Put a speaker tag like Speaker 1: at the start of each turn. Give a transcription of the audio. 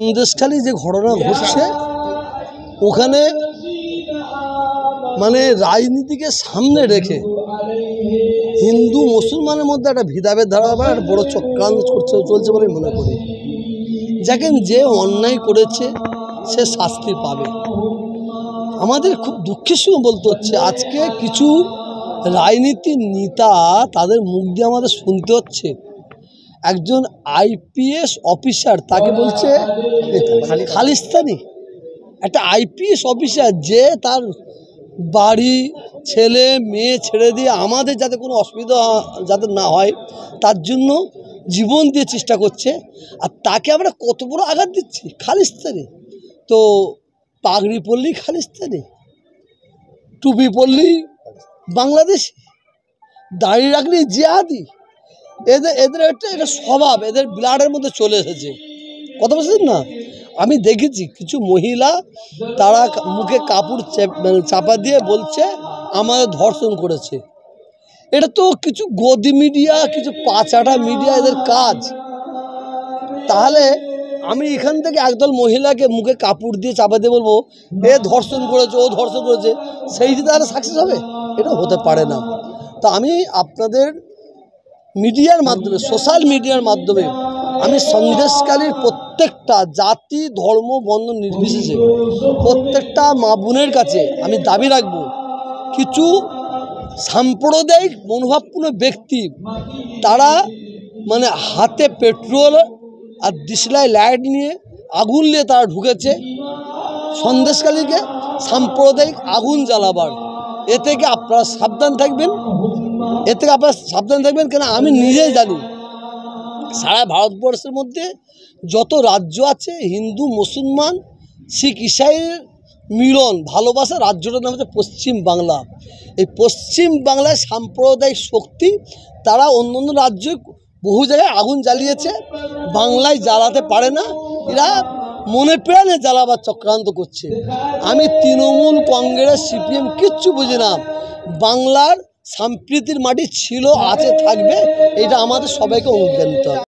Speaker 1: সন্দেশখালী যে ঘটনা ঘটছে ওখানে মানে রাজনীতিকে সামনে রেখে হিন্দু মুসলমানের মধ্যে একটা ভেদাভেদ ধারা বা একটা বড় চক্রান্ত চলছে বলে মনে করি। দেখেন, যে অন্যায় করেছে সে শাস্তি পাবে। আমাদের খুব দুঃখের সঙ্গে বলতে হচ্ছে, আজকে কিছু রাজনীতির নেতা তাদের মুখ দিয়ে আমাদের শুনতে হচ্ছে একজন আইপিএস অফিসার তাকে বলছে খালিস্তানি। একটা আইপিএস অফিসার যে তার বাড়ি ছেলে মেয়ে ছেড়ে দিয়ে আমাদের যাতে কোনো অসুবিধা যাতে না হয় তার জন্য জীবন দিয়ে চেষ্টা করছে, আর তাকে আমরা কত বড় আঘাত দিচ্ছি। খালিস্তানি তো পাগড়ি পরলেই খালিস্তানি, টুপি পরলেই বাংলাদেশি, দাড়ি রাখলেই জিহাদি। এদের এটা স্বভাব, এদের ব্লাডের মধ্যে চলে এসেছে। কথা বলছেন না? আমি দেখেছি কিছু মহিলা তারা মুখে কাপড় চাপা দিয়ে বলছে আমাদের ধর্ষণ করেছে। এটা তো কিছু গদি মিডিয়া, কিছু পাচাটা মিডিয়া, এদের কাজ। তাহলে আমি এখান থেকে একদল মহিলাকে মুখে কাপড় দিয়ে চাপা দিয়ে বলবো এ ধর্ষণ করেছে, ও ধর্ষণ করেছে, সেই যে তারা সাকসেস হবে? এটা হতে পারে না। তা আমি আপনাদের মিডিয়ার মাধ্যমে, সোশ্যাল মিডিয়ার মাধ্যমে আমি সন্দেশখালীর প্রত্যেকটা জাতি ধর্ম বর্ণ নির্বিশেষে প্রত্যেকটা মা বোনের কাছে আমি দাবি রাখব, কিছু সাম্প্রদায়িক মনোভাবপূর্ণ ব্যক্তি তারা মানে হাতে পেট্রোল আর দিশলাই লাইট নিয়ে আগুন নিয়ে তারা ঢুকেছে সন্দেশখালীকে সাম্প্রদায়িক আগুন জ্বালাবার। এ থেকে আপনারা সাবধান থাকবেন, কেন আমি নিজেই জানি সারা ভারতবর্ষের মধ্যে যত রাজ্য আছে হিন্দু মুসলমান শিখ ইসাইয়ের মিলন ভালোবাসা, রাজ্যটার নাম হচ্ছে পশ্চিম বাংলা। এই পশ্চিম বাংলায় সাম্প্রদায়িক শক্তি তারা অন্য অন্য রাজ্যে বহু জায়গায় আগুন জ্বালিয়েছে, বাংলায় জ্বালাতে পারে না। এরা মনে প্রাণে জ্বালাবার চক্রান্ত করছে। আমি তৃণমূল কংগ্রেস সিপিএম কিচ্ছু বুঝি না। বাংলার সম্প্রীতির মাটি ছিল, আছে, থাকবে। এটা আমাদের সবাইকে অনুজ্ঞা নিতে হবে।